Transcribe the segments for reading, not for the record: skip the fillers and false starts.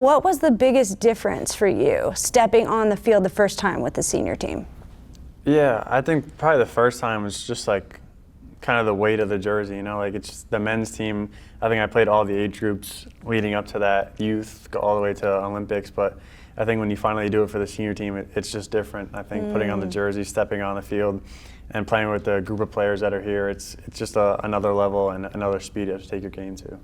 What was the biggest difference for you stepping on the field the first time with the senior team? Yeah, I think probably the first time was just like kind of the weight of the jersey, like it's just the men's team. I think I played all the age groups leading up to that, youth, go all the way to Olympics, but I think when you finally do it for the senior team, it's just different. I think putting on the jersey, stepping on the field, and playing with the group of players that are here, it's just another level and another speed you have to take your game to.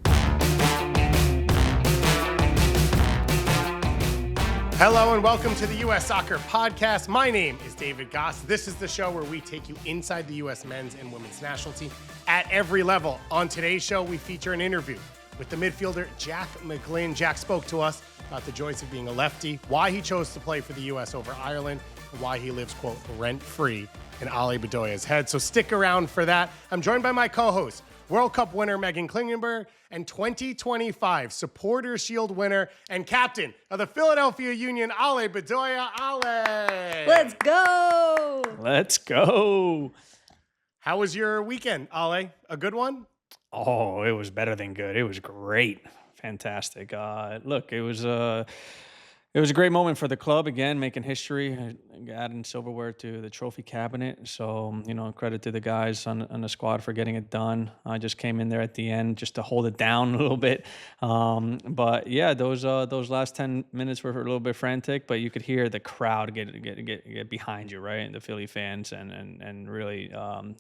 Hello and welcome to the U.S. Soccer Podcast. My name is David Goss. This is the show where we take you inside the U.S. men's and women's national team at every level. On today's show, we feature an interview with the midfielder Jack McGlynn. Jack spoke to us about the joys of being a lefty, why he chose to play for the U.S. over Ireland, and why he lives, quote, rent-free in Alejandro Bedoya's head. So stick around for that. I'm joined by my co-host, World Cup winner Meghan Klingenberg, and 2025 Supporters Shield winner and captain of the Philadelphia Union, Ale Bedoya. Ale! Let's go! Let's go. How was your weekend, Ale? A good one? Oh, it was better than good. It was great. Fantastic. Look, it was a great moment for the club, again, making history, adding silverware to the trophy cabinet. So, credit to the guys on the squad for getting it done. I just came in there at the end just to hold it down a little bit. But yeah, those last 10 minutes were a little bit frantic, but you could hear the crowd get behind you, right? And the Philly fans and really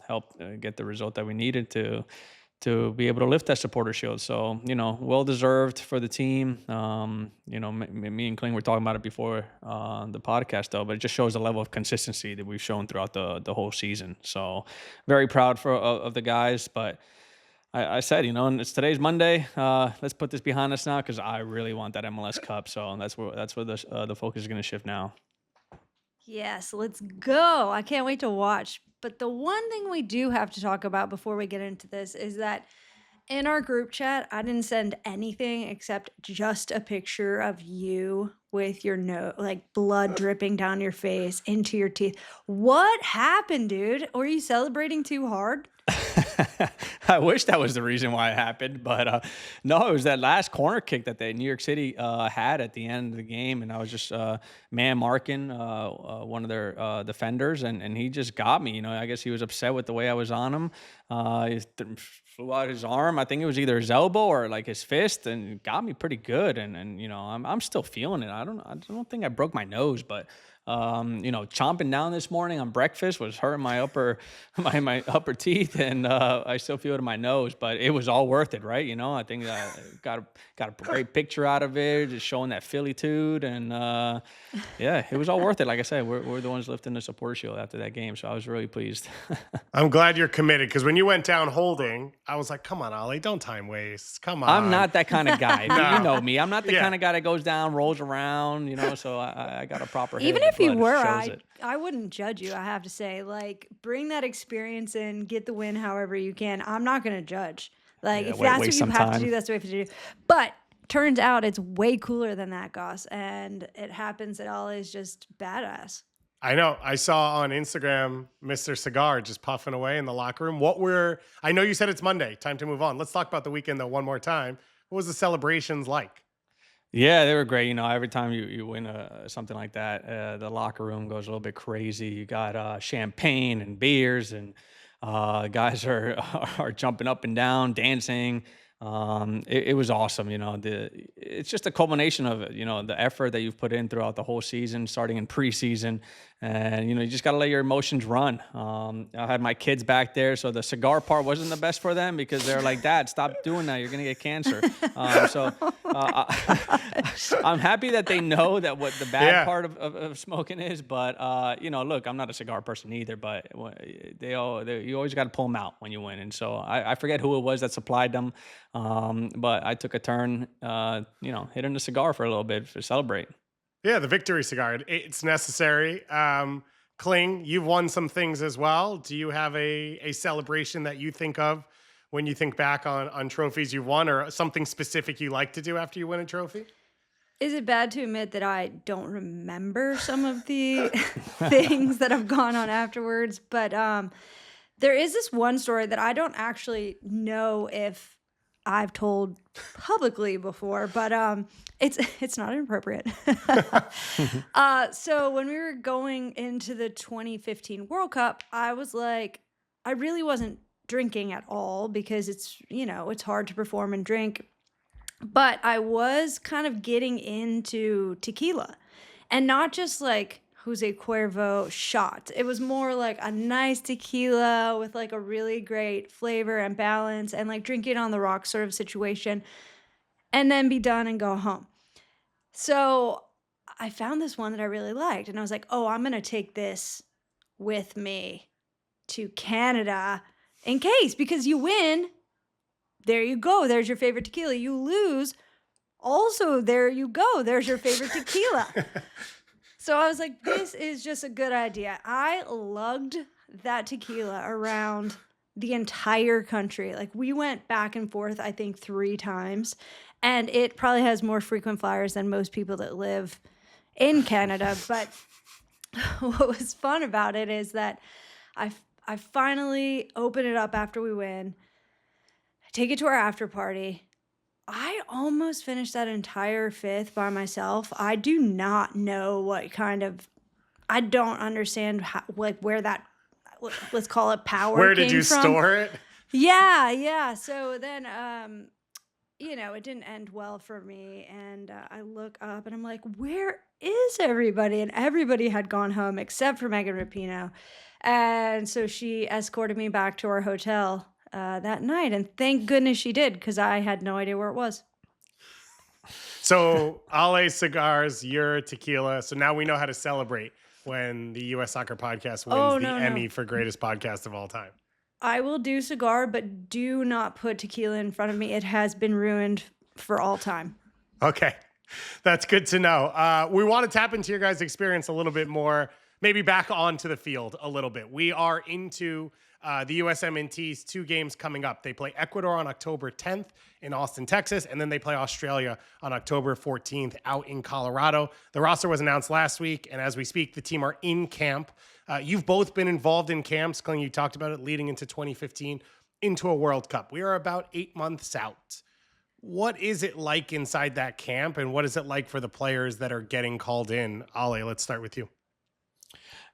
help get the result that we needed to be able to lift that supporter shield. So, well-deserved for the team. Me and Kling were talking about it before the podcast, though, but it just shows the level of consistency that we've shown throughout the whole season. So very proud of the guys. But I said, it's today's Monday. Let's put this behind us now because I really want that MLS Cup. So that's where the focus is going to shift now. Yes, let's go. I can't wait to watch. But the one thing we do have to talk about before we get into this is that in our group chat, I didn't send anything except just a picture of you with your nose, like blood dripping down your face, into your teeth. What happened, dude? Were you celebrating too hard? I wish that was the reason why it happened, but no, it was that last corner kick that New York City had at the end of the game, and I was just man marking one of their defenders, and he just got me. I guess he was upset with the way I was on him. He flew out his arm. I think it was either his elbow or like his fist, and got me pretty good. And I'm still feeling it. I don't think I broke my nose, but chomping down this morning on breakfast was hurting my upper teeth, and I still feel it in my nose, but it was all worth it, right? I think I got a great picture out of it, just showing that Philly-tude, and yeah, it was all worth it. Like I said, we're the ones lifting the supporter shield after that game, so I was really pleased. I'm glad you're committed, because when you went down holding, I was like, come on, Ale, don't time waste. Come on. I'm not that kind of guy. No. You know me. I'm not the kind of guy that goes down, rolls around, so I got a proper head. Even if you were, I wouldn't judge you, I have to say. Like, bring that experience in, get the win however you can. I'm not going to judge. Like, if that's what you have to do, that's what you have to do. But turns out it's way cooler than that, Goss. And it happens that Ale is just badass. I know. I saw on Instagram Mr. Cigar just puffing away in the locker room. I know you said it's Monday, time to move on. Let's talk about the weekend, though, one more time. What was the celebrations like? Yeah, they were great. Every time you win something like that, the locker room goes a little bit crazy. You got champagne and beers, and guys are jumping up and down, dancing. It was awesome. It's just a culmination of it, the effort that you've put in throughout the whole season, starting in preseason. And, you just got to let your emotions run. I had my kids back there, so the cigar part wasn't the best for them because they're like, Dad, stop doing that. You're going to get cancer. I'm happy that they know that what the bad part of smoking is. But, look, I'm not a cigar person either, but you always got to pull them out when you win. And so I forget who it was that supplied them. But I took a turn, hitting the cigar for a little bit to celebrate. Yeah, the victory cigar. It's necessary. Kling, you've won some things as well. Do you have a celebration that you think of when you think back on trophies you've won, or something specific you like to do after you win a trophy? Is it bad to admit that I don't remember some of the things that have gone on afterwards? But there is this one story that I don't actually know if I've told publicly before, but it's not inappropriate. So when we were going into the 2015 World Cup, I was like, I really wasn't drinking at all because it's hard to perform and drink. But I was kind of getting into tequila, and not just like Jose Cuervo shot. It was more like a nice tequila with like a really great flavor and balance, and like drinking on the rocks sort of situation, and then be done and go home. So I found this one that I really liked, and I was like, oh, I'm going to take this with me to Canada in case, because you win. There you go. There's your favorite tequila. You lose. Also, there you go. There's your favorite tequila. So I was like, this is just a good idea. I lugged that tequila around the entire country. Like, we went back and forth, I think, 3 times. And it probably has more frequent flyers than most people that live in Canada. But what was fun about it is that I finally open it up after we win. I take it to our after party. I almost finished that entire 5th by myself. I do not know what kind of, I don't understand how, like, where that, let's call it, power Where came did you from. store it? Yeah. So then, it didn't end well for me. And I look up and I'm like, where is everybody? And everybody had gone home except for Megan Rapinoe. And so she escorted me back to our hotel that night. And thank goodness she did, because I had no idea where it was. So Ale cigars, your tequila. So now we know how to celebrate when the U.S. Soccer Podcast wins the Emmy for greatest podcast of all time. I will do cigar, but do not put tequila in front of me. It has been ruined for all time. Okay. That's good to know. We want to tap into your guys' experience a little bit more, maybe back onto the field a little bit. We are into the USMNT's 2 games coming up. They play Ecuador on October 10th in Austin, Texas, and then they play Australia on October 14th out in Colorado. The roster was announced last week, and as we speak, the team are in camp. You've both been involved in camps. Kling, you talked about it leading into 2015 into a World Cup. We are about 8 months out. What is it like inside that camp, and what is it like for the players that are getting called in? Ale, let's start with you.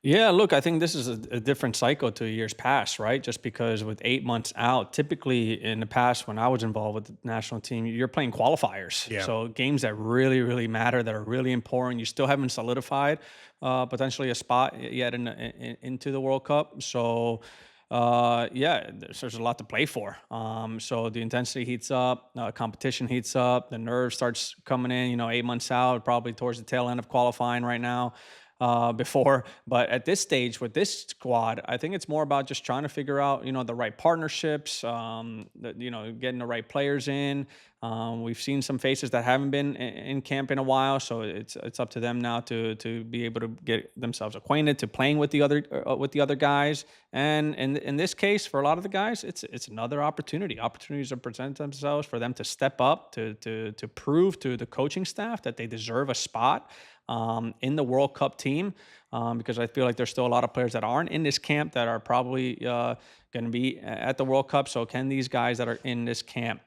Yeah, look, I think this is a different cycle to years past, right? Just because with 8 months out, typically in the past when I was involved with the national team, you're playing qualifiers. Yeah. So games that really, really matter, that are really important. You still haven't solidified potentially a spot yet into the World Cup. So there's a lot to play for. So the intensity heats up, competition heats up, the nerve starts coming in, 8 months out, probably towards the tail end of qualifying right now. But at this stage with this squad, I think it's more about just trying to figure out, the right partnerships, getting the right players in. We've seen some faces that haven't been in camp in a while, so it's up to them now to be able to get themselves acquainted to playing with the other guys. And in this case, for a lot of the guys, it's another opportunity. Opportunities to present themselves for them to step up, to prove to the coaching staff that they deserve a spot in the World Cup team, because I feel like there's still a lot of players that aren't in this camp that are probably going to be at the World Cup. So can these guys that are in this camp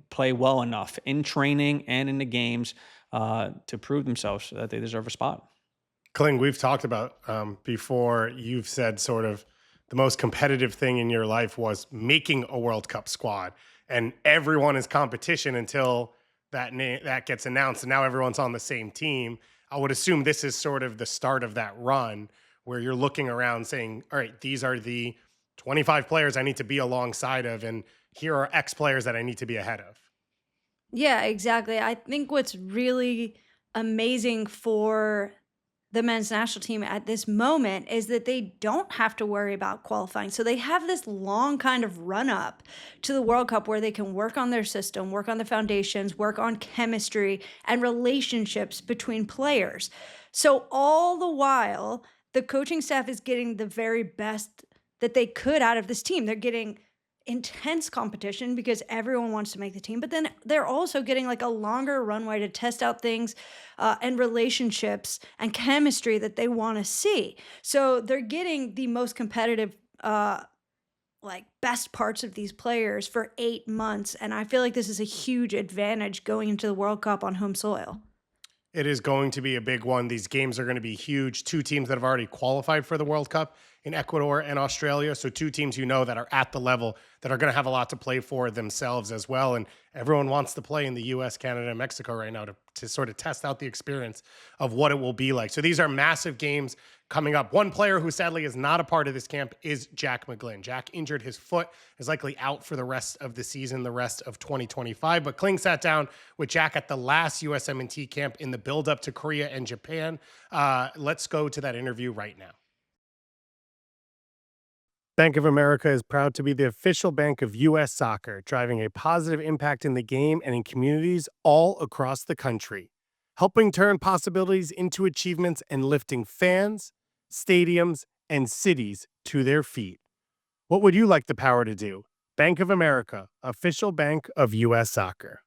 play well enough in training and in the games to prove themselves that they deserve a spot? Kling, we've talked about before, you've said sort of the most competitive thing in your life was making a World Cup squad, and everyone is competition until that gets announced, and now everyone's on the same team. I would assume this is sort of the start of that run where you're looking around saying, all right, these are the 25 players I need to be alongside of, and here are X players that I need to be ahead of. Yeah, exactly. I think what's really amazing for the men's national team at this moment is that they don't have to worry about qualifying. So they have this long kind of run up to the World Cup where they can work on their system, work on the foundations, work on chemistry and relationships between players. So all the while, the coaching staff is getting the very best that they could out of this team. They're getting intense competition because everyone wants to make the team, but then they're also getting like a longer runway to test out things and relationships and chemistry that they want to see. So they're getting the most competitive like best parts of these players for 8 months, and I feel like this is a huge advantage going into the World Cup on home soil. It is going to be a big one. These games are going to be huge. Two teams that have already qualified for the World Cup in Ecuador and Australia. So two teams that are at the level that are going to have a lot to play for themselves as well. And everyone wants to play in the US, Canada, and Mexico right now to sort of test out the experience of what it will be like. So these are massive games coming up. One player who sadly is not a part of this camp is Jack McGlynn. Jack injured his foot, is likely out for the rest of the season, the rest of 2025. But Kling sat down with Jack at the last USMNT camp in the build-up to Korea and Japan. Let's go to that interview right now. Bank of America is proud to be the official bank of U.S. soccer, driving a positive impact in the game and in communities all across the country, helping turn possibilities into achievements and lifting fans, stadiums, and cities to their feet. What would you like the power to do? Bank of America, official bank of U.S. soccer.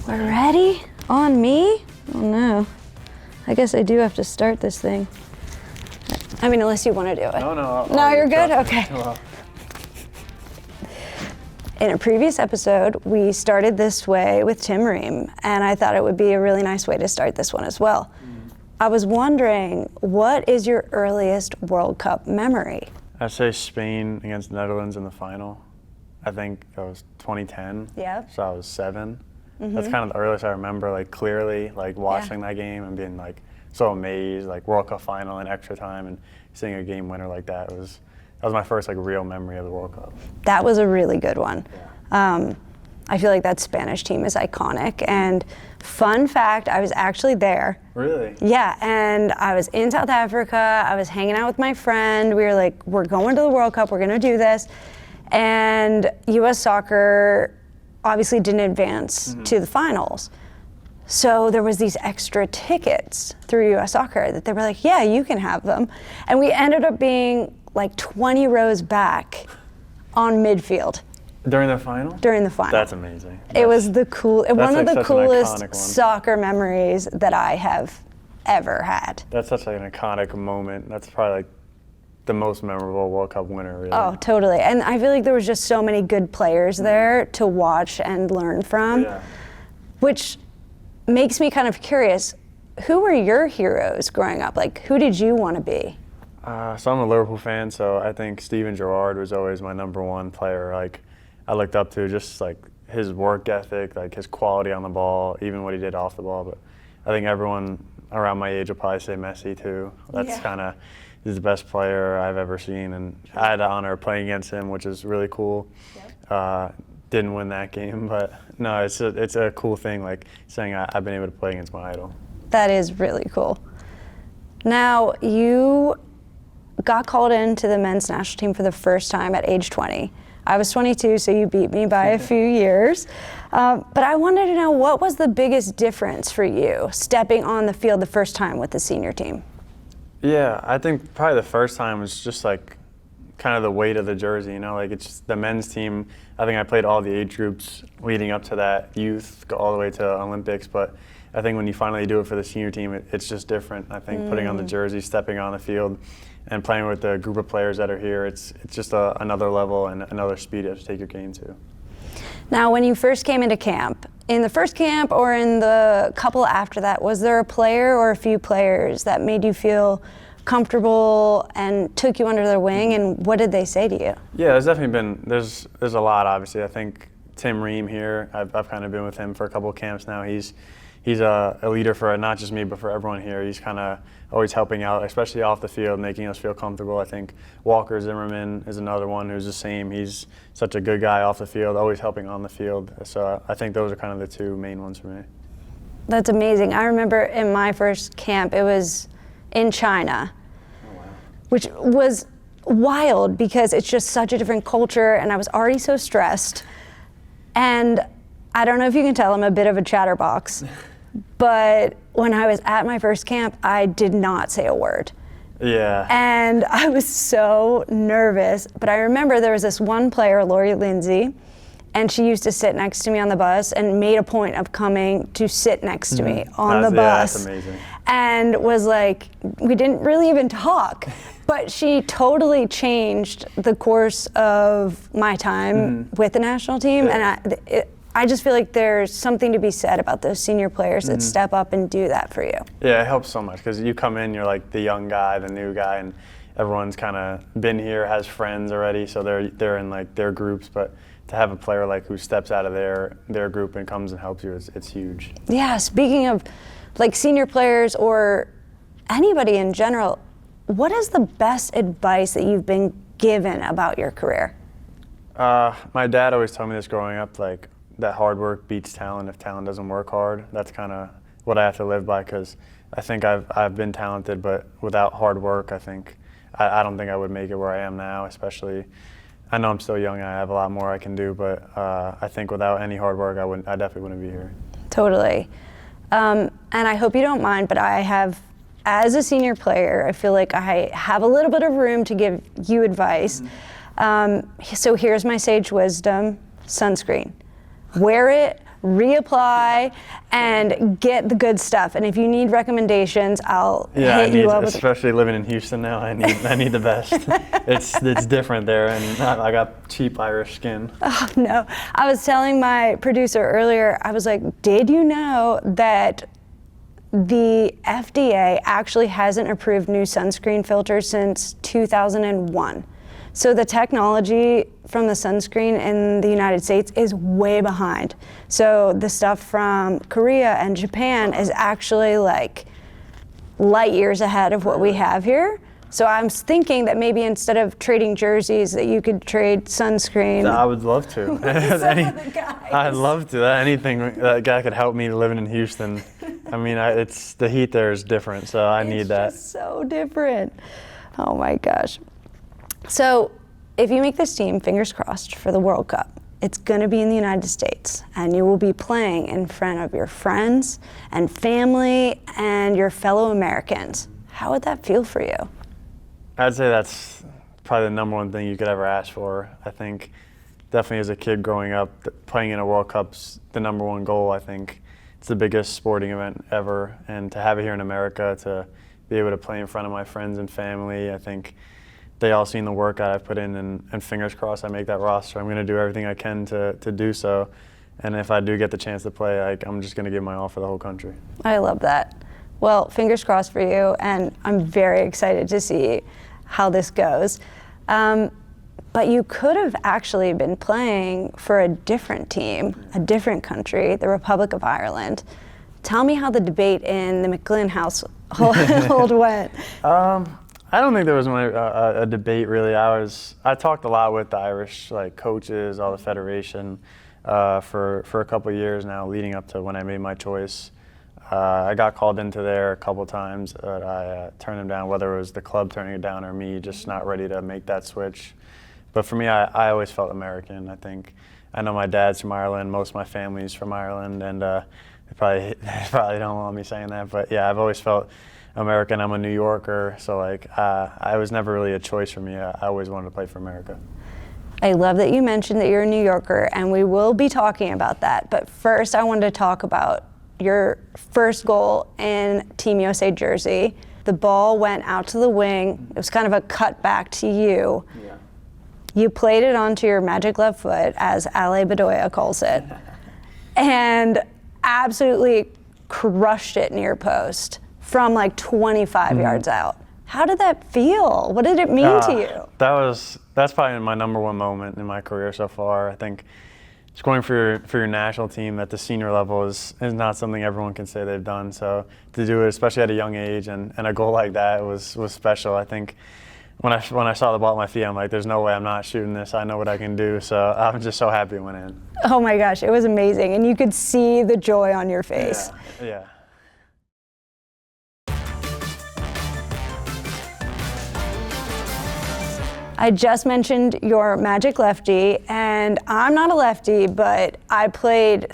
We're ready? On me? Oh no. I guess I do have to start this thing. I mean, unless you want to do it. No, You're good? Okay. Well, In a previous episode, we started this way with Tim Ream, and I thought it would be a really nice way to start this one as well. I was wondering, what is your earliest World Cup memory? I'd say Spain against the Netherlands in the final. I think that was 2010. Yeah. So I was 7. That's kind of the earliest I remember, like clearly, like watching that game and being like so amazed, like World Cup final in extra time and seeing a game winner like that was my first like real memory of the World Cup. That was a really good one. Yeah. I feel like that Spanish team is iconic. And fun fact, I was actually there. Really? Yeah, and I was in South Africa. I was hanging out with my friend. We were like, we're going to the World Cup. We're going to do this. And U.S. soccer obviously didn't advance to the finals. So there was these extra tickets through U.S. Soccer that they were like, yeah, you can have them. And we ended up being like 20 rows back on midfield. During the final? During the final. That's amazing. It was one of like the such an coolest iconic one. soccer memories that I have ever had. That's such like an iconic moment. That's probably like the most memorable World Cup winner, really. Oh, totally. And I feel like there was just so many good players there to watch and learn from, which makes me kind of curious. Who were your heroes growing up? Like, who did you want to be? So I'm a Liverpool fan, so I think Steven Gerrard was always my #1 player. Like, I looked up to just like his work ethic, like his quality on the ball, even what he did off the ball. But I think everyone around my age will probably say Messi too. That's kind of, he's the best player I've ever seen, and I had the honor of playing against him, which is really cool. Didn't win that game, but no, it's a cool thing, like saying I've been able to play against my idol. That is really cool. Now, you got called into the men's national team for the first time at age 20. I was 22, so you beat me by a few years. But I wanted to know, what was the biggest difference for you stepping on the field the first time with the senior team? Yeah, I think probably the first time was just like kind of the weight of the jersey, you know, like it's just the men's team. I think I played all the age groups leading up to that, youth, go all the way to Olympics, but I think when you finally do it for the senior team, it's just different. I think putting on the jersey, stepping on the field, and playing with the group of players that are here, it's just another level and another speed you have to take your game to. Now, when you first came into camp, in the first camp or in the couple after that, was there a player or a few players that made you feel comfortable and took you under their wing, and what did they say to you? Yeah, there's definitely been, there's a lot, obviously. I think Tim Ream here, I've kind of been with him for a couple of camps now. He's a leader for not just me, but for everyone here. He's kind of always helping out, especially off the field, making us feel comfortable. I think Walker Zimmerman is another one who's the same. He's such a good guy off the field, always helping on the field. So I think those are kind of the two main ones for me. That's amazing. I remember in my first camp, it was in China, which was wild because it's just such a different culture, and I was already so stressed. And I don't know if you can tell, I'm a bit of a chatterbox, but when I was at my first camp, I did not say a word. Yeah. And I was so nervous, but I remember there was this one player, Lori Lindsay, and she used to sit next to me on the bus and made a point of coming to sit next to me on the bus. Yeah, that's amazing. and was like, we didn't really even talk, but she totally changed the course of my time with the national team. And I just feel like there's something to be said about those senior players that step up and do that for you. Yeah, it helps so much because you come in, you're like the young guy, the new guy, and everyone's kind of been here, has friends already, so they're in like their groups. But to have a player like who steps out of their group and comes and helps you, it's huge. Yeah, speaking of like senior players or anybody in general, what is the best advice that you've been given about your career? My dad always told me this growing up, like that hard work beats talent if talent doesn't work hard. That's kind of what I have to live by because I think I've been talented, but without hard work, I don't think I would make it where I am now, especially. I know I'm still young and I have a lot more I can do, but I think without any hard work, I definitely wouldn't be here. Totally. And I hope you don't mind, but I have, as a senior player, I feel like I have a little bit of room to give you advice. So here's my sage wisdom: sunscreen. Wear it, reapply, and get the good stuff. And if you need recommendations, I'll hit you up. Especially living in Houston now, I need the best. It's different there, and I got cheap Irish skin. Oh no! I was telling my producer earlier. I was like, "Did you know that the FDA actually hasn't approved new sunscreen filters since 2001?" So the technology from the sunscreen in the United States is way behind. So the stuff from Korea and Japan is actually like light years ahead of what we have here. So I'm thinking that maybe instead of trading jerseys, that you could trade sunscreen. I would love to. I'd love to. Anything that guy could help me living in Houston. I mean, it's the heat there is different, so I need that. It's just so different. Oh my gosh. So if you make this team, fingers crossed, for the World Cup, it's going to be in the United States, and you will be playing in front of your friends and family and your fellow Americans. How would that feel for you? I'd say that's probably the number one thing you could ever ask for. I think definitely as a kid growing up, playing in a World Cup's the number one goal. I think it's the biggest sporting event ever, and to have it here in America, to be able to play in front of my friends and family, I think they all seen the work I've put in, and fingers crossed I make that roster. I'm going to do everything I can to do so, and if I do get the chance to play, I'm just going to give my all for the whole country. I love that. Well, fingers crossed for you, and I'm very excited to see how this goes. But you could have actually been playing for a different team, a different country, the Republic of Ireland. Tell me how the debate in the McGlynn household went. I don't think there was a debate really. I talked a lot with the Irish coaches, all the federation, for a couple of years now, leading up to when I made my choice. I got called into there a couple times, but I turned them down, whether it was the club turning it down or me just not ready to make that switch. But for me, I always felt American. I know my dad's from Ireland, most of my family's from Ireland, and they probably don't want me saying that, but yeah, I've always felt American. I'm a New Yorker, so I was never really a choice for me. I always wanted to play for America. I love that you mentioned that you're a New Yorker, and we will be talking about that. But first, I wanted to talk about your first goal in Team USA jersey. The ball went out to the wing. It was kind of a cut back to you. Yeah. You played it onto your magic left foot, as Ale Bedoya calls it, and absolutely crushed it near post from 25 yards out. How did that feel? What did it mean to you? That's probably my number one moment in my career so far. I think scoring for your national team at the senior level is not something everyone can say they've done. So to do it, especially at a young age, and a goal like that was special. I think when I saw the ball at my feet, I'm like, there's no way I'm not shooting this. I know what I can do. So I'm just so happy it went in. Oh my gosh, it was amazing. And you could see the joy on your face. Yeah. I just mentioned your magic lefty, and I'm not a lefty, but I played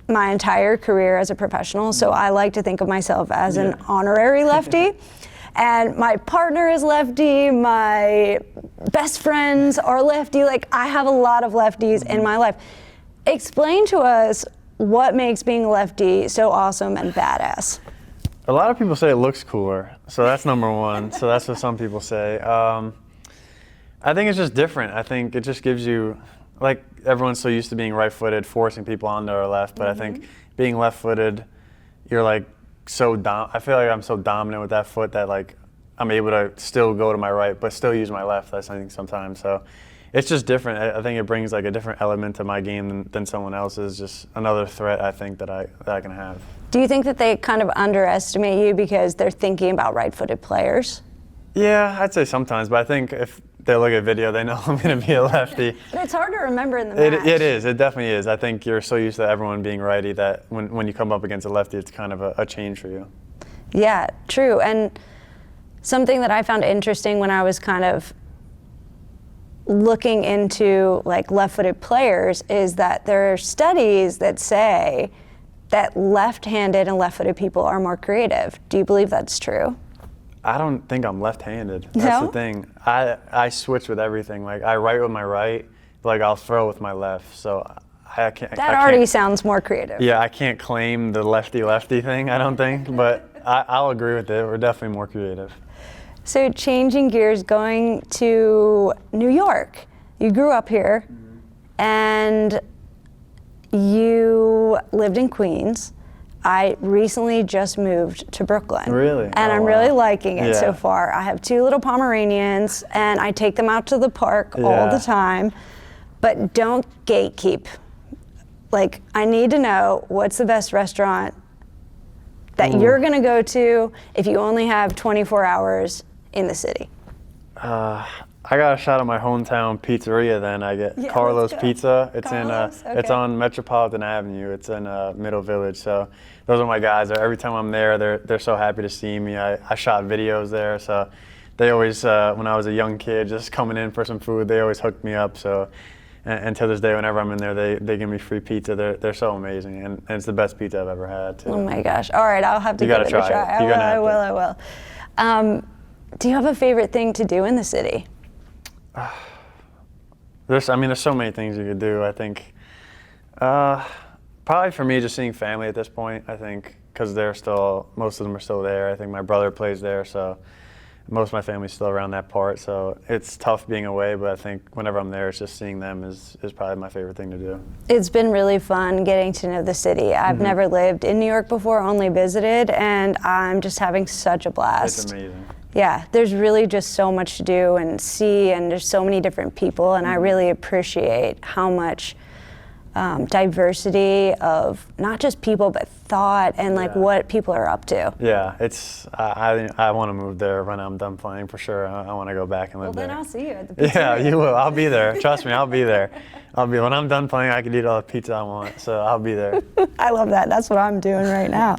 my entire career as a professional, so I like to think of myself as an honorary lefty. And my partner is lefty, my best friends are lefty. I have a lot of lefties in my life. Explain to us what makes being a lefty so awesome and badass. A lot of people say it looks cooler, so that's number one. So that's what some people say. I think it's just different. I think it just gives you, like, everyone's so used to being right-footed, forcing people onto our left, but I think being left-footed, you're like I feel like I'm so dominant with that foot that, like, I'm able to still go to my right, but still use my left, I think, sometimes. So it's just different. I think it brings, like, a different element to my game than someone else's. Just another threat, I think, that I can have. Do you think that they kind of underestimate you because they're thinking about right-footed players? Yeah, I'd say sometimes, but I think if they look at video, they know I'm going to be a lefty. But it's hard to remember in the match. It is. It definitely is. I think you're so used to everyone being righty that when you come up against a lefty, it's kind of a change for you. Yeah, true. And something that I found interesting when I was kind of looking into like left-footed players is that there are studies that say that left-handed and left-footed people are more creative. Do you believe that's true? I don't think I'm left-handed. That's No? the thing. I switch with everything. Like, I write with my right, but, like, I'll throw with my left. So I can't. That already sounds more creative. Yeah, I can't claim the lefty-lefty thing, I don't think, but I'll agree with it. We're definitely more creative. So changing gears, going to New York. You grew up here, and you lived in Queens. I recently just moved to Brooklyn. Really? And Oh, I'm wow. really liking it so Yeah. far. I have 2 little Pomeranians, and I take them out to the park all Yeah. the time, but don't gatekeep. Like, I need to know what's the best restaurant that you're gonna go to if you only have 24 hours in the city. I got a shot at my hometown pizzeria then. I get Yeah, Carlos let's go. Pizza. It's Carlos? it's Okay. on Metropolitan Avenue. It's in Middle Village. So those are my guys. Every time I'm there, they're so happy to see me. I shot videos there, so they always, when I was a young kid, just coming in for some food, they always hooked me up. So and to this day, whenever I'm in there, they give me free pizza. They're so amazing, and it's the best pizza I've ever had too. Oh my gosh. All right, I'll have to You give gotta it a try try. it. You're gonna have to. I will. Do you have a favorite thing to do in the city? There's so many things you could do. I think, probably for me, just seeing family at this point. I think because most of them are still there. I think my brother plays there, so most of my family's still around that part. So it's tough being away, but I think whenever I'm there, it's just seeing them is probably my favorite thing to do. It's been really fun getting to know the city. I've never lived in New York before, only visited, and I'm just having such a blast. It's amazing. Yeah, there's really just so much to do and see, and there's so many different people, and I really appreciate how much diversity of not just people, but thought and like Yeah. what people are up to. Yeah, I want to move there when I'm done playing for sure. I want to go back and Well, live then there. I'll see you at the Yeah, pizzeria. you will. I'll be there. Trust me, I'll be there. When I'm done playing, I can eat all the pizza I want, so I'll be there. I love that. That's what I'm doing right now.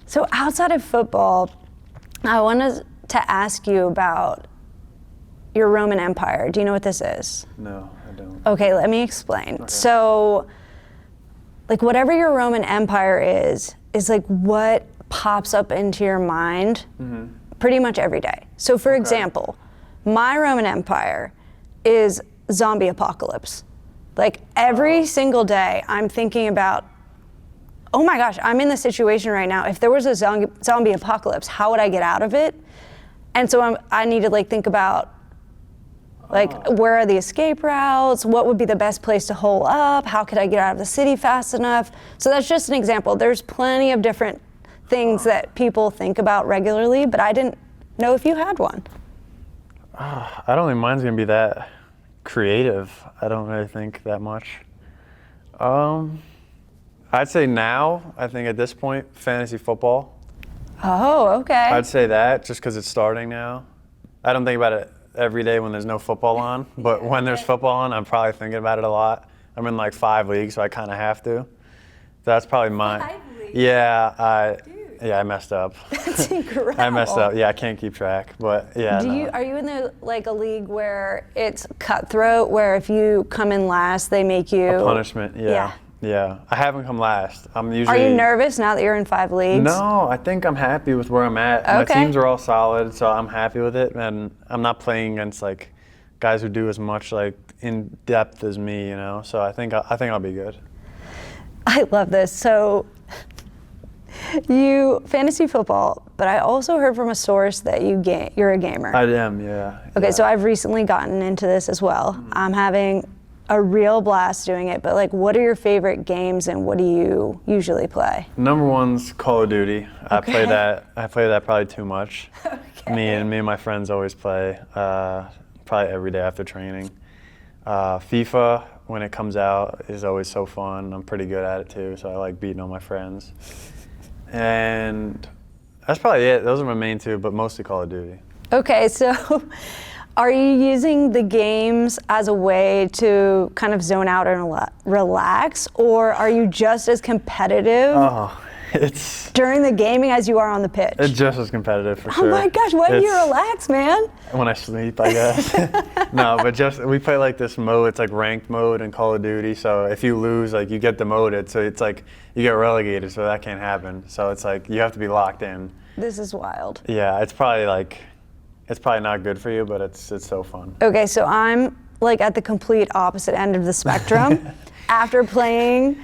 So outside of football, I wanted to ask you about your Roman Empire. Do you know what this is? No, I don't. Okay, let me explain. So, like, whatever your Roman Empire is like what pops up into your mind pretty much every day. So, for example, my Roman Empire is zombie apocalypse. Like, every single day, I'm thinking about, oh my gosh, I'm in this situation right now. If there was a zombie apocalypse, how would I get out of it? And so I need to like think about like where are the escape routes? What would be the best place to hole up? How could I get out of the city fast enough? So that's just an example. There's plenty of different things that people think about regularly, but I didn't know if you had one. I don't think mine's gonna be that creative. I don't really think that much. I'd say now, I think at this point, fantasy football. Oh, okay. I'd say that just because it's starting now. I don't think about it every day when there's no football on, but when there's football on, I'm probably thinking about it a lot. I'm in like 5 leagues, so I kind of have to. That's probably mine. 5 leagues? Yeah, I messed up. That's incredible. I messed up. Yeah, I can't keep track, but yeah. no. Are you in a league where it's cutthroat, where if you come in last, they make you Punishment, yeah. Yeah, I haven't come last. I'm usually. Are you nervous now that you're in 5 leagues? No, I think I'm happy with where I'm at. Okay. My teams are all solid, so I'm happy with it, and I'm not playing against like guys who do as much like in depth as me, you know. So I think I'll be good. I love this. So You fantasy football, but I also heard from a source that you're a gamer. I am, yeah. Okay, yeah. so I've recently gotten into this as well. I'm having a real blast doing it, but like, what are your favorite games and what do you usually play? Number one's Call of Duty. I play that probably too much. Okay. Me and my friends always play, probably every day after training. FIFA, when it comes out, is always so fun. I'm pretty good at it too, so I like beating all my friends. And that's probably it. Those are my main two, but mostly Call of Duty. Okay, so are you using the games as a way to kind of zone out and relax, or are you just as competitive during the gaming as you are on the pitch? It's just as competitive for sure. Oh my gosh, when do you relax, man? When I sleep, I guess. No, but we play like this mode. It's like ranked mode in Call of Duty. So if you lose, like you get demoted. So it's like you get relegated. So that can't happen. So it's like you have to be locked in. This is wild. Yeah, it's probably not good for you, but it's so fun. Okay, so I'm like at the complete opposite end of the spectrum. After playing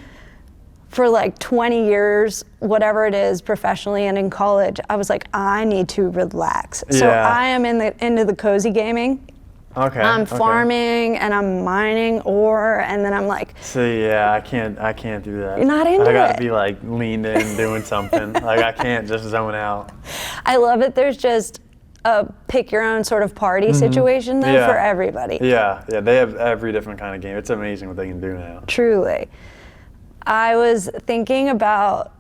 for like 20 years, whatever it is, professionally and in college, I was like, I need to relax. So Yeah. I am into the cozy gaming. Okay. I'm farming and I'm mining ore, and then I'm like, See, yeah, I can't do that. You're not into I gotta it. be like leaned in doing something. Like I can't just zone out. I love it. There's just a pick your own sort of party situation though Yeah. for everybody. Yeah, they have every different kind of game. It's amazing what they can do now. Truly. I was thinking about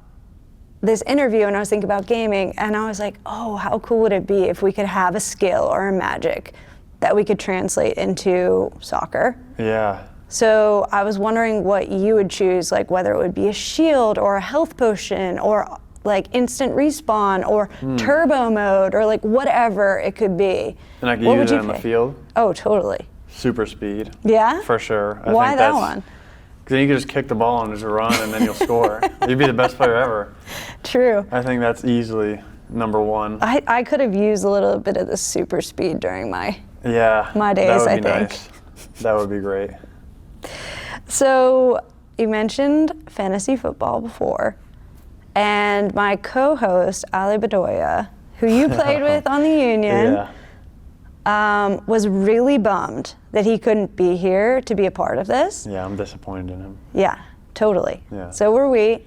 this interview and I was thinking about gaming, and I was like, oh, how cool would it be if we could have a skill or a magic that we could translate into soccer? Yeah. So I was wondering what you would choose, like whether it would be a shield or a health potion or like instant respawn or turbo mode or like whatever it could be. And I can What would use it you in the pick? field. Oh, totally. Super speed. Yeah? For sure. Why that one? Because then you can just kick the ball and just run and then you'll score. You'd be the best player ever. True. I think that's easily number one. I could have used a little bit of the super speed during my days, days, I think. Nice. That would be great. So you mentioned fantasy football before, and my co-host, Alejandro Bedoya, who you played with on the Union, was really bummed that he couldn't be here to be a part of this. Yeah, I'm disappointed in him. Yeah, totally. Yeah. So were we.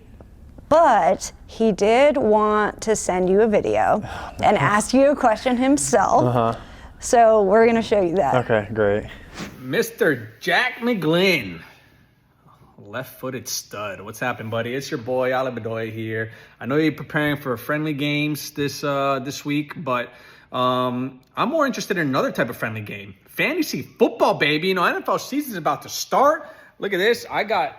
But he did want to send you a video and ask you a question himself. So we're going to show you that. Okay, great. Mr. Jack McGlynn, left-footed stud. What's happening, buddy? It's your boy Alejandro Bedoya here. I know you're preparing for friendly games this week, but I'm more interested in another type of friendly game. Fantasy football, baby. You know, NFL season's about to start. Look at this. I got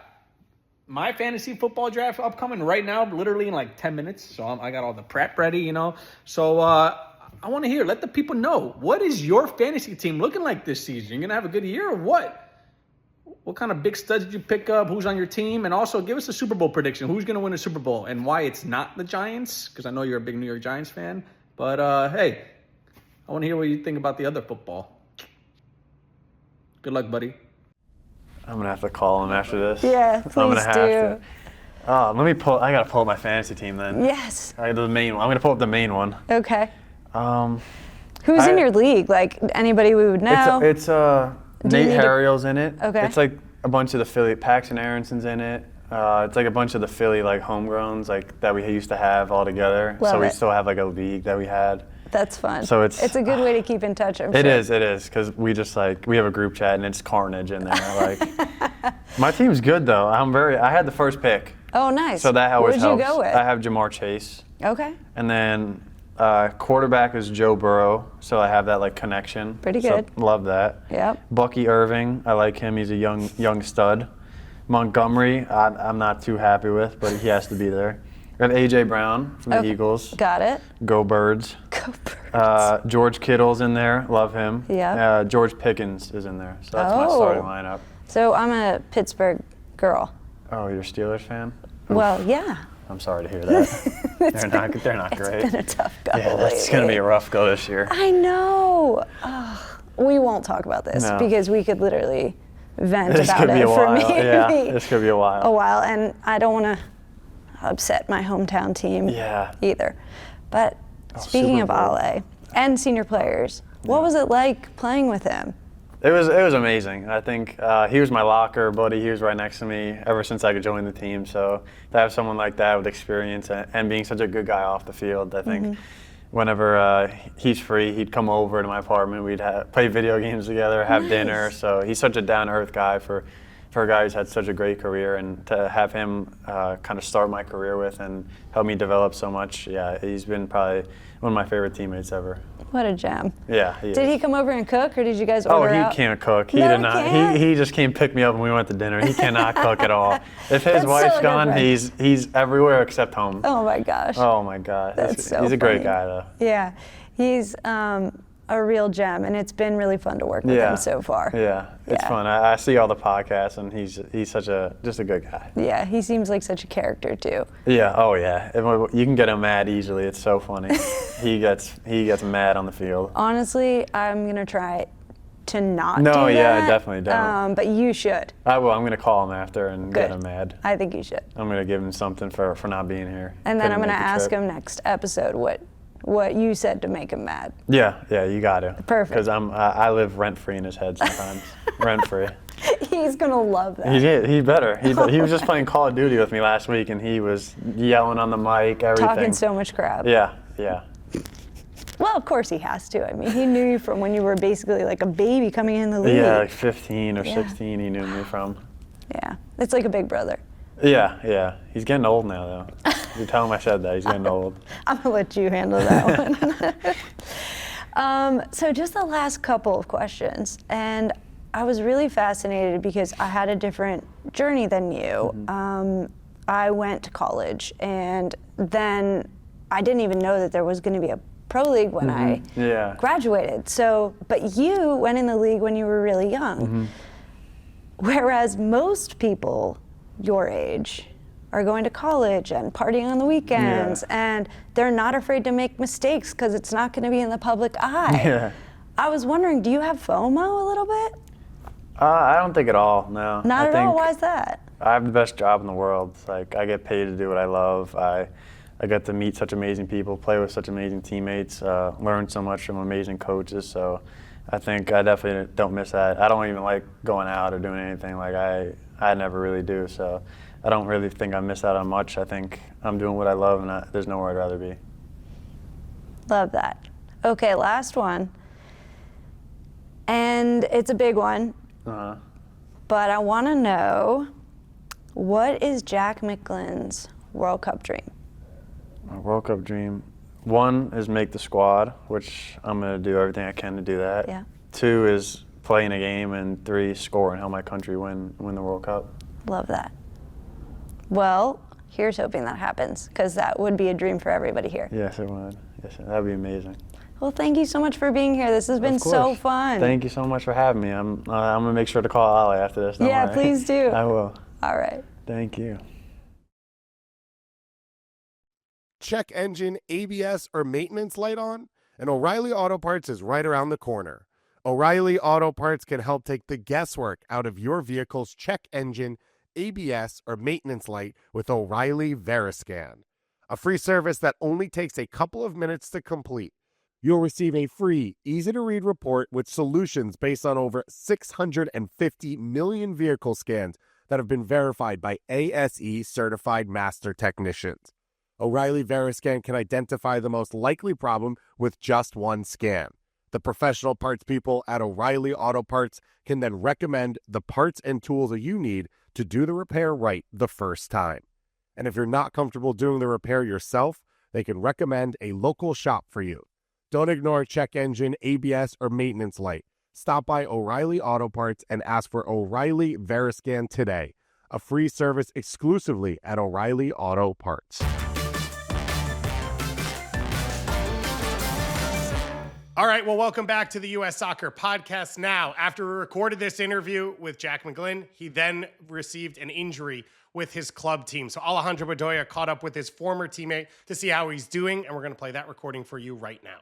my fantasy football draft upcoming right now, literally in like 10 minutes. So I got all the prep ready, you know. So I want to hear, let the people know, what is your fantasy team looking like this season? You're going to have a good year or what? What kind of big studs did you pick up? Who's on your team? And also give us a Super Bowl prediction. Who's going to win the Super Bowl and why it's not the Giants? Because I know you're a big New York Giants fan. But hey, I want to hear what you think about the other football. Good luck, buddy. I'm going to have to call him after this. Yeah, please I'm gonna have do. to. I got to pull up my fantasy team then. Yes. The main one. I'm going to pull up the main one. Okay. Who's in your league? Like anybody we would know? It's Nate Harriel's in it. Okay. It's like a bunch of the Philly. Paxton Aronson's in it. It's like a bunch of the Philly like homegrowns like that we used to have all together. Love so we it. still have like a league that we had. That's fun. So it's a good way to keep in touch, I'm sure. It is, because we just like, we have a group chat and it's carnage in there. Like, my team's good though. I had the first pick. Oh, nice. So that always Who'd helps. you go with? I have Jamar Chase. Okay. And then quarterback is Joe Burrow. So I have that like connection. Pretty So good. love that. Yep. Bucky Irving, I like him. He's a young stud. Montgomery, I'm not too happy with, but he has to be there. We have A.J. Brown from the Eagles. Got it. Go Birds. Go Birds. George Kittle's in there. Love him. Yeah. George Pickens is in there. So that's my starting lineup. So I'm a Pittsburgh girl. Oh, you're a Steelers fan? Well, yeah. I'm sorry to hear that. they're not great. It's been a tough go Yeah, it's going to be a rough go this year. I know. We won't talk about this because we could literally vent This about could be it a for while. me. Yeah, this could be a while. A while, and I don't want to upset my hometown team Yeah. either. But speaking Super of Bowl. Ale and senior players, what was it like playing with him? It was amazing. I think he was my locker buddy. He was right next to me ever since I could join the team. So to have someone like that with experience and being such a good guy off the field, I think whenever he's free, he'd come over to my apartment. We'd play video games together, have dinner. So he's such a down-to-earth guy for a guy who's had such a great career, and to have him kind of start my career with and help me develop so much. Yeah, he's been probably one of my favorite teammates ever. What a gem. Yeah, Did he come over and cook, or did you guys order out? Oh, he can't cook. He No, did he not. can't? He just came pick me up when we went to dinner. He cannot cook at all. If his That's wife's so gone, different. he's everywhere except home. Oh my gosh. Oh my God. That's so he's a great funny. guy though. Yeah, he's a real gem, and it's been really fun to work with him so far. Yeah, it's Yeah. fun. I see all the podcasts, and he's just a good guy. Yeah, he seems like such a character too. Yeah. Oh yeah. You can get him mad easily. It's so funny. he gets mad on the field. Honestly, I'm gonna try to not do No, that. yeah, definitely don't. But you should. I will. I'm gonna call him after and get Good. him mad. I think you should. I'm gonna give him something for not being here. And then Couldn't I'm gonna make the ask trip. him next episode what you said to make him mad. Yeah, you got to. Perfect. Because I live rent free in his head sometimes. Rent free. He's gonna love that. He did. He better. He was just playing Call of Duty with me last week, and he was yelling on the mic, everything. Talking so much crap. Yeah. Well, of course he has to. I mean, he knew you from when you were basically like a baby coming in the league. Yeah, like 15 or Yeah. 16 he knew me from. Yeah, it's like a big brother. Yeah. He's getting old now, though. You tell him I said that. He's getting old. I'm gonna let you handle that one. So just the last couple of questions, and I was really fascinated because I had a different journey than you. I went to college, and then I didn't even know that there was going to be a pro league when I Yeah. graduated. So, but you went in the league when you were really young, whereas most people your age are going to college and partying on the weekends, and they're not afraid to make mistakes because it's not going to be in the public eye. Yeah. I was wondering, do you have FOMO a little bit? I don't think at all, no. Not I at all? think Why is that? I have the best job in the world. Like, I get paid to do what I love. I get to meet such amazing people, play with such amazing teammates, learn so much from amazing coaches. So I think I definitely don't miss that. I don't even like going out or doing anything. Like, I never really do. So I don't really think I miss out on much. I think I'm doing what I love, and there's nowhere I'd rather be. Love that. Okay, last one. And it's a big one, Uh-huh. but I want to know, what is Jack McGlynn's World Cup dream? My World Cup dream. 1 is make the squad, which I'm going to do everything I can to do that. Yeah. 2 is play in a game, and 3, score and help my country win the World Cup. Love that. Well, here's hoping that happens, because that would be a dream for everybody here. Yes, it would. Yes, that'd be amazing. Well, thank you so much for being here. This has been Of so course. fun. Thank you so much for having me. I'm gonna make sure to call Ali after this. Don't Yeah, worry. please do. I will. All right. Thank you. Check engine, ABS, or maintenance light on? And O'Reilly Auto Parts is right around the corner. O'Reilly Auto Parts can help take the guesswork out of your vehicle's check engine, ABS, or maintenance light with O'Reilly Veriscan, a free service that only takes a couple of minutes to complete. You'll receive a free, easy-to-read report with solutions based on over 650 million vehicle scans that have been verified by ASE-certified master technicians. O'Reilly Veriscan can identify the most likely problem with just one scan. The professional parts people at O'Reilly Auto Parts can then recommend the parts and tools that you need to do the repair right the first time. And if you're not comfortable doing the repair yourself, they can recommend a local shop for you. Don't ignore check engine, ABS, or maintenance light. Stop by O'Reilly Auto Parts and ask for O'Reilly Veriscan today, a free service exclusively at O'Reilly Auto Parts. All right, well, welcome back to the U.S. Soccer Podcast. Now, after we recorded this interview with Jack McGlynn, he then received an injury with his club team. So Alejandro Bedoya caught up with his former teammate to see how he's doing, and we're going to play that recording for you right now.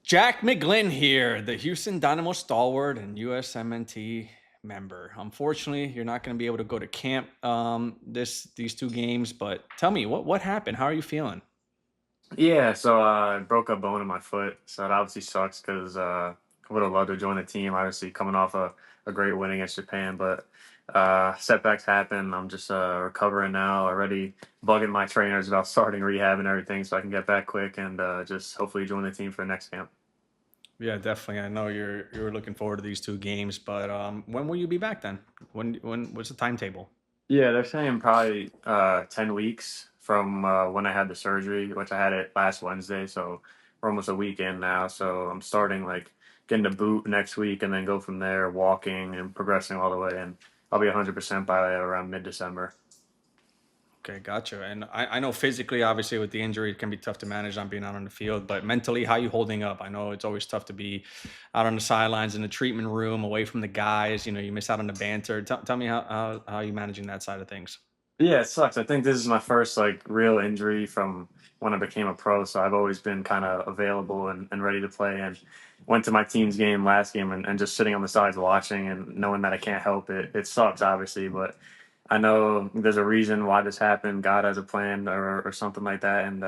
Jack McGlynn here, the Houston Dynamo stalwart and USMNT member. Unfortunately, you're not going to be able to go to camp these 2 games. But tell me, what happened? How are you feeling? Yeah, so I broke a bone in my foot, so it obviously sucks because I would have loved to join the team. Obviously, coming off a great win against Japan, but setbacks happen. I'm just recovering now. Already bugging my trainers about starting rehab and everything, so I can get back quick and just hopefully join the team for the next camp. Yeah, definitely. I know you're looking forward to these 2 games, but when will you be back then? What's the timetable? Yeah, they're saying probably 10 weeks from when I had the surgery, which I had it last Wednesday. So we're almost a week in now. So I'm starting like getting the boot next week and then go from there, walking and progressing all the way. And I'll be 100% by around mid-December. Okay, gotcha. And I know physically, obviously, with the injury, it can be tough to manage on being out on the field. But mentally, how you holding up? I know it's always tough to be out on the sidelines in the treatment room, away from the guys. You miss out on the banter. Tell me how you managing that side of things. Yeah, it sucks. I think this is my first like real injury from when I became a pro. So I've always been kind of available and ready to play. And went to my team's game last game and just sitting on the sides watching and knowing that I can't help it. It sucks, obviously, but I know there's a reason why this happened. God has a plan or something like that. And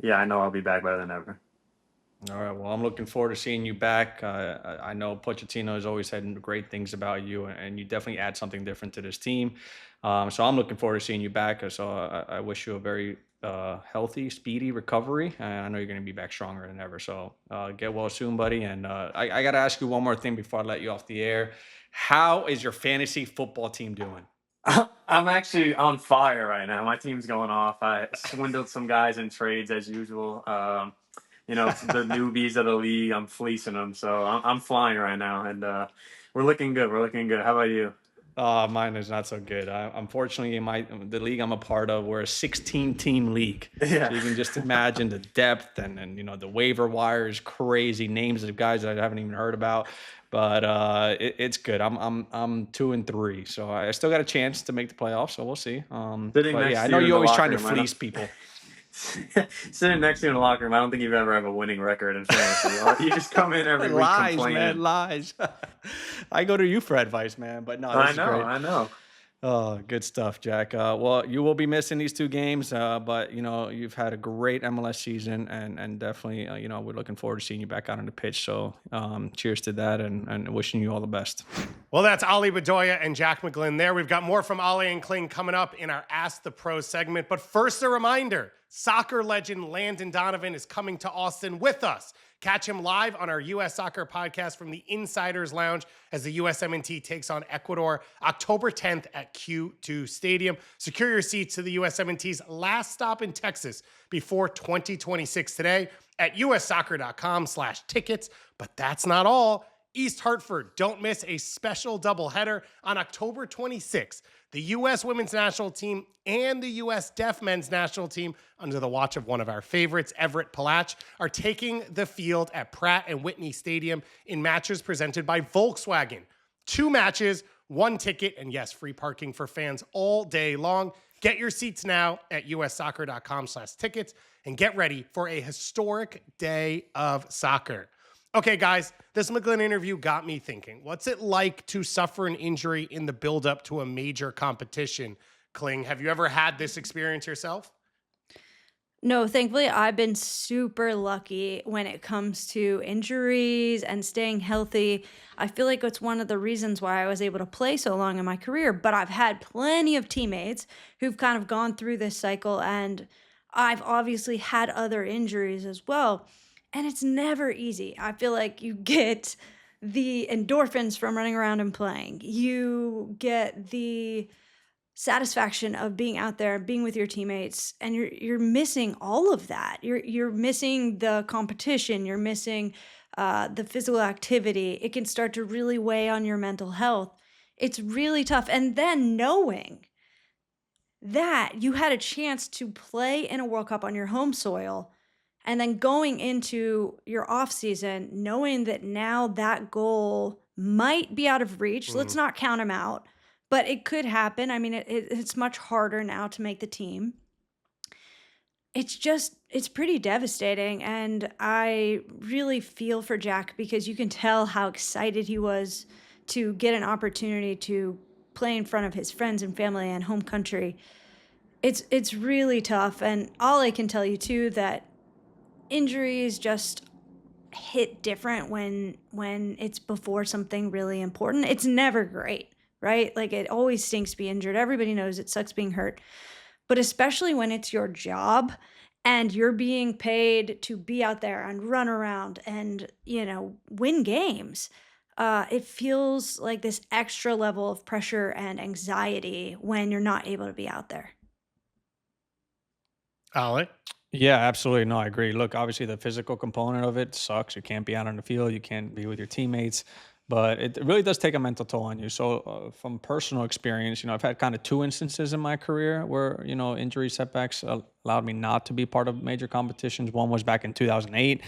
yeah, I know I'll be back better than ever. All right. Well, I'm looking forward to seeing you back. I know Pochettino has always said great things about you, and you definitely add something different to this team. So I'm looking forward to seeing you back. So I wish you a very healthy, speedy recovery, and I know you're going to be back stronger than ever. So get well soon, buddy. And I got to ask you one more thing before I let you off the air. How is your fantasy football team doing? I'm actually on fire right now. My team's going off. I swindled some guys in trades as usual. The newbies of the league, I'm fleecing them. So I'm flying right now, and we're looking good. We're looking good. How about you? Mine is not so good. Unfortunately, in the league I'm a part of, we're a 16-team league. Yeah. So you can just imagine the depth and the waiver wire is crazy. Names of guys that I haven't even heard about, but it's good. I'm 2-3, so I still got a chance to make the playoffs. So we'll see. But Sitting next yeah, I to know you in you're the always locker trying to room, I don't- fleece people. Sitting next to you in the locker room, I don't think you've ever have a winning record in fantasy. You just come in every week Lies, complaining. man, lies. I go to you for advice, man. But no, this is great. I know. Oh, good stuff, Jack. Well, you will be missing these 2 games, but you've had a great MLS season, and definitely, we're looking forward to seeing you back out on the pitch. So, cheers to that, and wishing you all the best. Well, that's Ali Bedoya and Jack McGlynn there. We've got more from Ali and Kling coming up in our Ask the Pro segment. But first, a reminder, soccer legend Landon Donovan is coming to Austin with us. Catch him live on our U.S. Soccer podcast from the Insiders Lounge as the USMNT takes on Ecuador October 10th at Q2 Stadium. Secure your seats to the USMNT's last stop in Texas before 2026 today at ussoccer.com/tickets. But that's not all. East Hartford, don't miss a special doubleheader on October 26th. The U.S. Women's National Team and the U.S. Deaf Men's National Team, under the watch of one of our favorites, Everett Palach, are taking the field at Pratt & Whitney Stadium in matches presented by Volkswagen. 2 matches, 1 ticket, and yes, free parking for fans all day long. Get your seats now at ussoccer.com/tickets and get ready for a historic day of soccer. Okay, guys, this McGlynn interview got me thinking. What's it like to suffer an injury in the build-up to a major competition? Kling, have you ever had this experience yourself? No, thankfully, I've been super lucky when it comes to injuries and staying healthy. I feel like it's one of the reasons why I was able to play so long in my career. But I've had plenty of teammates who've kind of gone through this cycle, and I've obviously had other injuries as well. And it's never easy. I feel like you get the endorphins from running around and playing. You get the satisfaction of being out there, being with your teammates, and you're missing all of that. You're missing the competition. You're missing the physical activity. It can start to really weigh on your mental health. It's really tough. And then knowing that you had a chance to play in a World Cup on your home soil, and then going into your off season, knowing that now that goal might be out of reach. Let's not count them out, but it could happen. I mean, it's much harder now to make the team. It's pretty devastating. And I really feel for Jack because you can tell how excited he was to get an opportunity to play in front of his friends and family and home country, it's really tough. And all I can tell you too, that injuries just hit different when it's before something really important. It's never great, right? Like, it always stinks to be injured. Everybody knows it sucks being hurt. But especially when it's your job and you're being paid to be out there and run around and, win games, it feels like this extra level of pressure and anxiety when you're not able to be out there. Ale? Yeah, absolutely. No, I agree. Look, obviously the physical component of it sucks. You can't be out on the field. You can't be with your teammates, but it really does take a mental toll on you. So, from personal experience, I've had kind of two instances in my career where, injury setbacks allowed me not to be part of major competitions. One was back in 2008.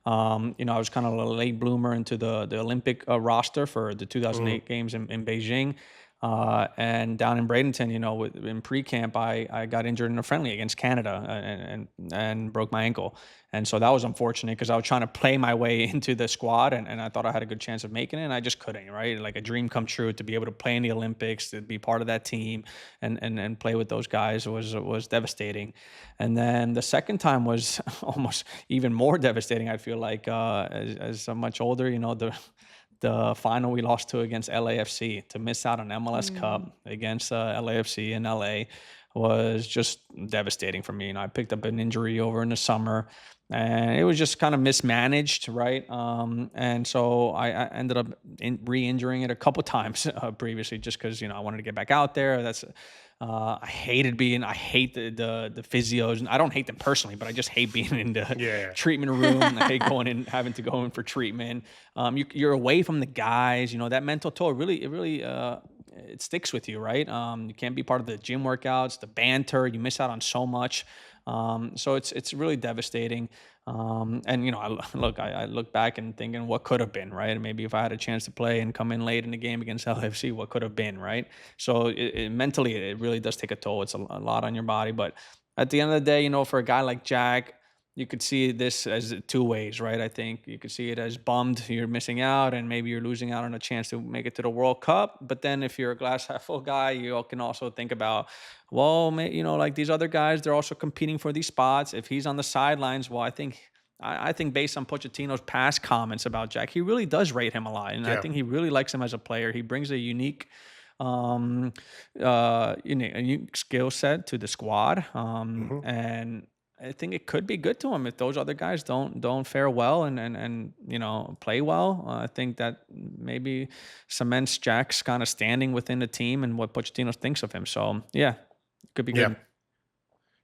I was kind of a late bloomer into the Olympic roster for the 2008 games in Beijing. And down in Bradenton, in pre-camp, I got injured in a friendly against Canada and broke my ankle. And so that was unfortunate because I was trying to play my way into the squad and I thought I had a good chance of making it and I just couldn't, right? Like a dream come true to be able to play in the Olympics, to be part of that team and play with those guys was devastating. And then the second time was almost even more devastating, I feel like, as I'm much older, the final we lost to against LAFC, to miss out on MLS Cup against LAFC in LA was just devastating for me. I picked up an injury over in the summer and it was just kind of mismanaged, right? And so I ended up re-injuring it a couple times previously just because, I wanted to get back out there. I hate the physios. And I don't hate them personally, but I just hate being in the treatment room. I hate having to go in for treatment. You're away from the guys, that mental toll really, it sticks with you, right? You can't be part of the gym workouts, the banter, you miss out on so much. So it's really devastating. And I look back and thinking what could have been, right? Maybe if I had a chance to play and come in late in the game against LFC, what could have been, right? So mentally, it really does take a toll. It's a lot on your body, but at the end of the day, for a guy like Jack, you could see this as two ways, right? I think you could see it as bummed you're missing out and maybe you're losing out on a chance to make it to the World Cup. But then if you're a glass half full guy, you can also think about, well, like these other guys, they're also competing for these spots. If he's on the sidelines, well, I think based on Pochettino's past comments about Jack, he really does rate him a lot. And I think he really likes him as a player. He brings a unique skill set to the squad. And I think it could be good to him if those other guys don't fare well and play well. I think that maybe cements Jack's kind of standing within the team and what Pochettino thinks of him. So yeah, it could be good.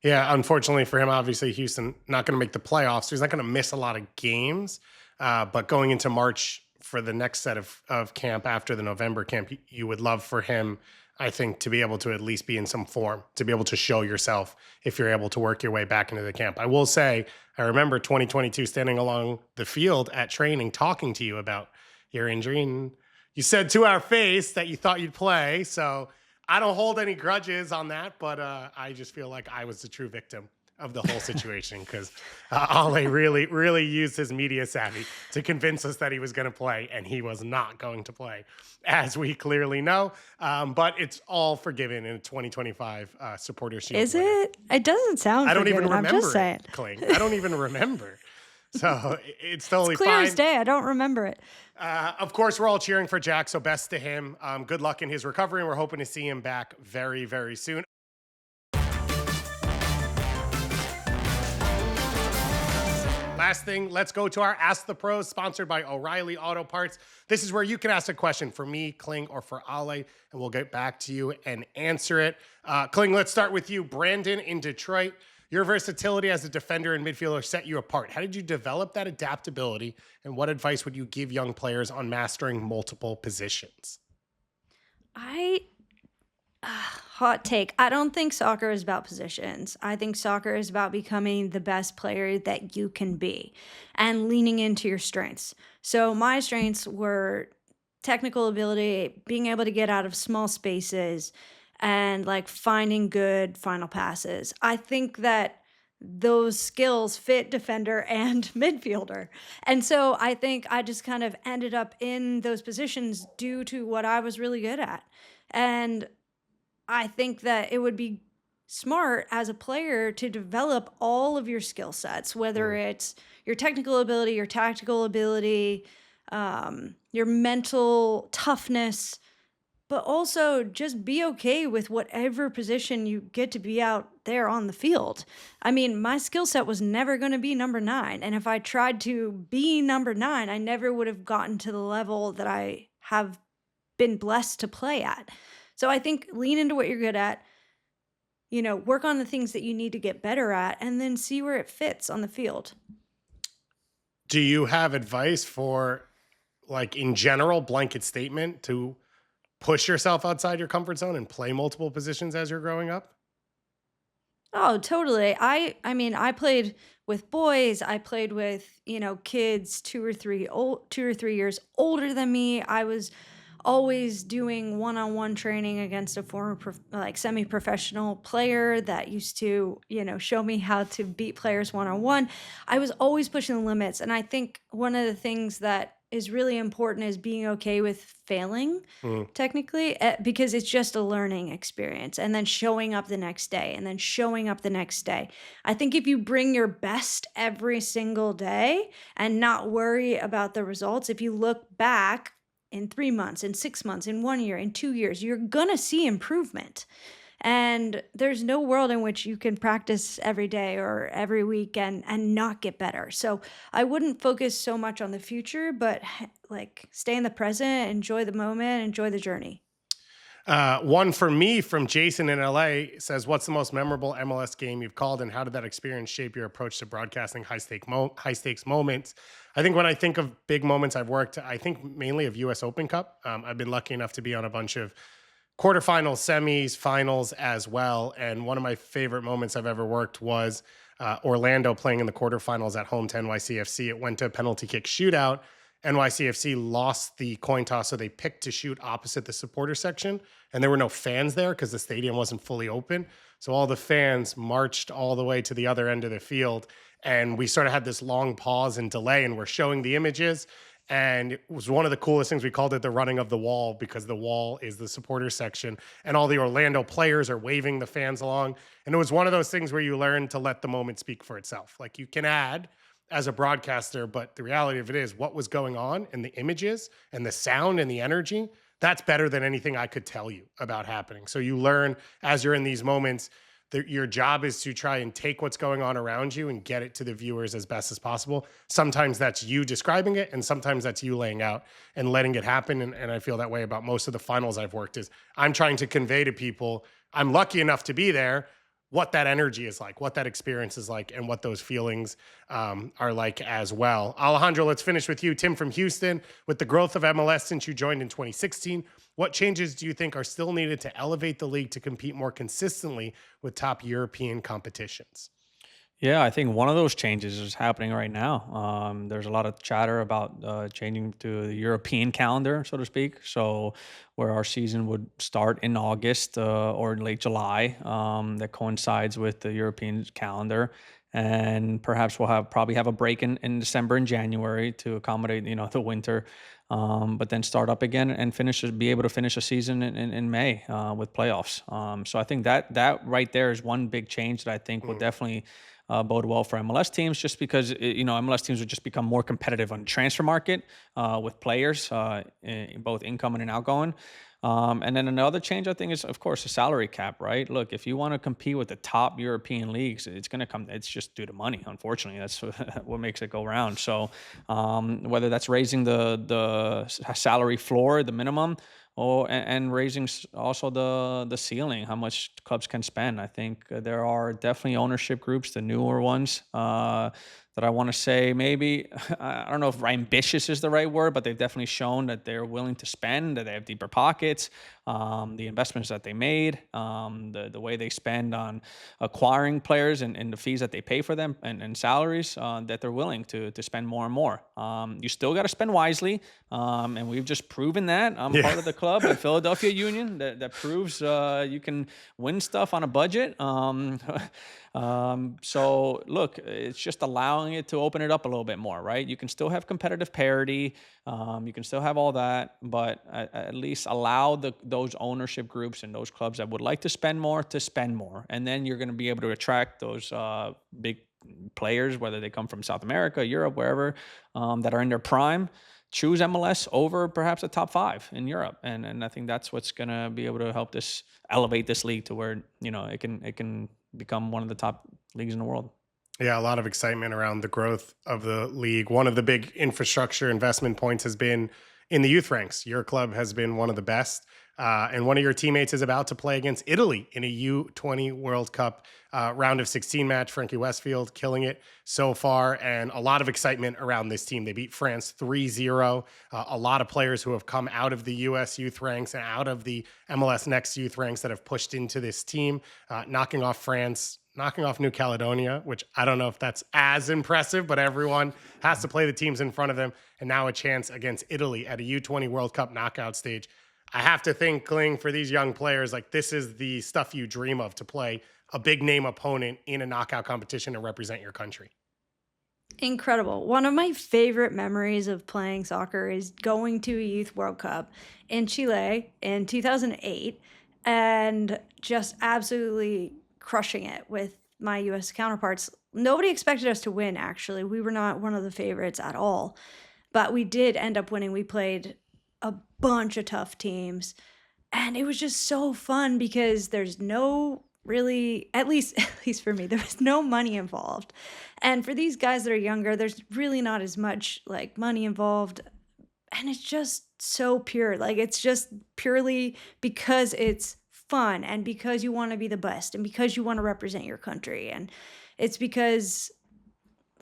Yeah, unfortunately for him, obviously Houston not going to make the playoffs, so he's not going to miss a lot of games. But going into March for the next set of camp after the November camp, you would love for him, I think, to be able to at least be in some form, to be able to show yourself if you're able to work your way back into the camp. I will say, I remember 2022 standing along the field at training talking to you about your injury, and you said to our face that you thought you'd play. So I don't hold any grudges on that, but I just feel like I was the true victim of the whole situation because Ale really used his media savvy to convince us that he was going to play, and he was not going to play, as we clearly know. But it's all forgiven in 2025 Supporter Shield. Is it? It doesn't sound I don't forgiven, even I'm remember just saying. it, Kling. I don't even remember. So it's totally Clear fine. as day. I don't remember it. Of course, we're all cheering for Jack, so best to him. Good luck in his recovery, and we're hoping to see him back very, very soon. Last thing, let's go to our Ask the Pros, sponsored by O'Reilly Auto Parts. This is where you can ask a question for me, Kling, or for Ale, and we'll get back to you and answer it. Kling, let's start with you. Brandon in Detroit. Your versatility as a defender and midfielder set you apart. How did you develop that adaptability, and what advice would you give young players on mastering multiple positions? Hot take. I don't think soccer is about positions. I think soccer is about becoming the best player that you can be and leaning into your strengths. So my strengths were technical ability, being able to get out of small spaces, and like finding good final passes. I think that those skills fit defender and midfielder. And so I think I just kind of ended up in those positions due to what I was really good at. And I think that it would be smart as a player to develop all of your skill sets, whether it's your technical ability, your tactical ability, your mental toughness, but also just be okay with whatever position you get to be out there on the field. I mean, my skill set was never going to be number 9. And if I tried to be number 9, I never would have gotten to the level that I have been blessed to play at. So I think lean into what you're good at, work on the things that you need to get better at, and then see where it fits on the field. Do you have advice for, like, in general, blanket statement to push yourself outside your comfort zone and play multiple positions as you're growing up? Oh, totally. I mean, I played with boys. I played with, kids 2 or 3 years older than me. I was always doing one-on-one training against a former semi-professional player that used to, show me how to beat players one-on-one. I was always pushing the limits, and I think one of the things that is really important is being okay with failing technically, because it's just a learning experience, and then showing up the next day, and then showing up the next day. I think if you bring your best every single day and not worry about the results, if you look back in 3 months, in 6 months, in 1 year, in 2 years, you're gonna see improvement. And there's no world in which you can practice every day or every week and not get better. So I wouldn't focus so much on the future, but like stay in the present, enjoy the moment, enjoy the journey. One for me from Jason in LA says, "What's the most memorable MLS game you've called, and how did that experience shape your approach to broadcasting high stakes moments?" I think when I think of big moments I've worked, I think mainly of US Open Cup. I've been lucky enough to be on a bunch of quarterfinals, semis, finals as well. And one of my favorite moments I've ever worked was Orlando playing in the quarterfinals at home to NYCFC. It went to a penalty kick shootout. NYCFC lost the coin toss, so they picked to shoot opposite the supporter section. And there were no fans there because the stadium wasn't fully open. So all the fans marched all the way to the other end of the field. And we sort of had this long pause and delay, and we're showing the images. And it was one of the coolest things. We called it the running of the wall, because the wall is the supporter section, and all the Orlando players are waving the fans along. And it was one of those things where you learn to let the moment speak for itself. Like, you can add as a broadcaster, but the reality of it is what was going on and the images and the sound and the energy, that's better than anything I could tell you about happening. So you learn as you're in these moments that your job is to try and take what's going on around you and get it to the viewers as best as possible. Sometimes that's you describing it, and sometimes that's you laying out and letting it happen. And I feel that way about most of the finals I've worked, is I'm trying to convey to people, I'm lucky enough to be there, what that energy is like, what that experience is like, and what those feelings are like as well. Alejandro, let's finish with you. Tim from Houston, with the growth of MLS since you joined in 2016, what changes do you think are still needed to elevate the league to compete more consistently with top European competitions? Yeah, I think one of those changes is happening right now. There's a lot of chatter about changing to the European calendar, so to speak. So, where our season would start in August or in late July, that coincides with the European calendar, and perhaps we'll probably have a break in December and January to accommodate the winter, but then start up again and be able to finish a season in May with playoffs. So I think that right there is one big change that I think will definitely bode well for MLS teams, just because MLS teams would just become more competitive on the transfer market with players, both incoming and outgoing. And then another change, I think, is, of course, the salary cap, right? Look, if you want to compete with the top European leagues, it's just due to money, unfortunately. That's what makes it go round. So whether that's raising the salary floor, the minimum, and raising also the ceiling, how much clubs can spend. I think there are definitely ownership groups, the newer ones, that I want to say maybe, I don't know if ambitious is the right word, but they've definitely shown that they're willing to spend, that they have deeper pockets, the investments that they made, the way they spend on acquiring players and the fees that they pay for them and salaries, that they're willing to spend more and more. You still got to spend wisely, and we've just proven that. I'm part of the club, the Philadelphia Union, that proves you can win stuff on a budget. So look, it's just allowing it to open it up a little bit more, right? You can still have competitive parity, you can still have all that, but at least allow those ownership groups and those clubs that would like to spend more, and then you're going to be able to attract those big players, whether they come from South America, Europe, wherever, that are in their prime. Choose MLS over perhaps a top 5 in Europe, and I think that's what's going to be able to help elevate this league to where it can become one of the top leagues in the world. Yeah, a lot of excitement around the growth of the league. One of the big infrastructure investment points has been in the youth ranks. Your club has been one of the best. And one of your teammates is about to play against Italy in a U-20 World Cup round of 16 match. Frankie Westfield killing it so far, and a lot of excitement around this team. They beat France 3-0. A lot of players who have come out of the U.S. youth ranks and out of the MLS Next youth ranks that have pushed into this team, knocking off France, knocking off New Caledonia, which I don't know if that's as impressive, but everyone has to play the teams in front of them. And now a chance against Italy at a U-20 World Cup knockout stage. I have to think, Kling, for these young players, like this is the stuff you dream of, to play a big name opponent in a knockout competition and represent your country. Incredible. One of my favorite memories of playing soccer is going to a Youth World Cup in Chile in 2008 and just absolutely crushing it with my U.S. counterparts. Nobody expected us to win, actually. We were not one of the favorites at all, but we did end up winning. We played a bunch of tough teams, and it was just so fun because there's no really, at least for me, there was no money involved. And for these guys that are younger, there's really not as much like money involved, and it's just so pure. Like, it's just purely because it's fun and because you want to be the best and because you want to represent your country, and it's because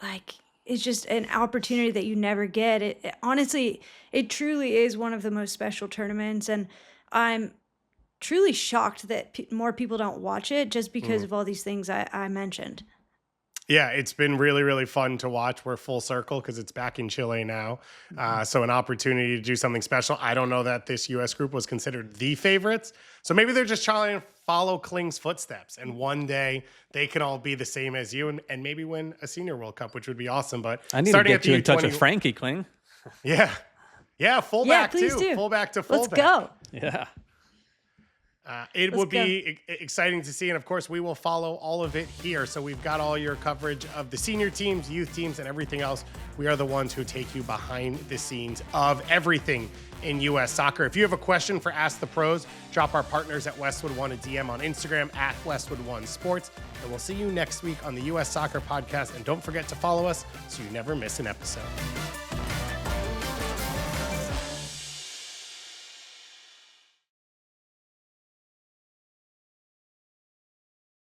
like it's just an opportunity that you never get. It honestly, it truly is one of the most special tournaments, and I'm truly shocked that more people don't watch it just because of all these things I mentioned. Yeah, it's been really, really fun to watch. We're full circle because it's back in Chile now. So an opportunity to do something special. I don't know that this U.S. group was considered the favorites. So maybe they're just trying to follow Kling's footsteps. And one day they can all be the same as you and maybe win a Senior World Cup, which would be awesome. But I need to get you in touch with Frankie, Kling. Yeah. Yeah, fullback please too. do. Fullback to fullback. Let's go. Yeah. It would be exciting to see. And of course, we will follow all of it here. So we've got all your coverage of the senior teams, youth teams, and everything else. We are the ones who take you behind the scenes of everything in U.S. soccer. If you have a question for Ask the Pros, drop our partners at Westwood One a DM on Instagram at Westwood One Sports. And we'll see you next week on the U.S. Soccer Podcast. And don't forget to follow us so you never miss an episode.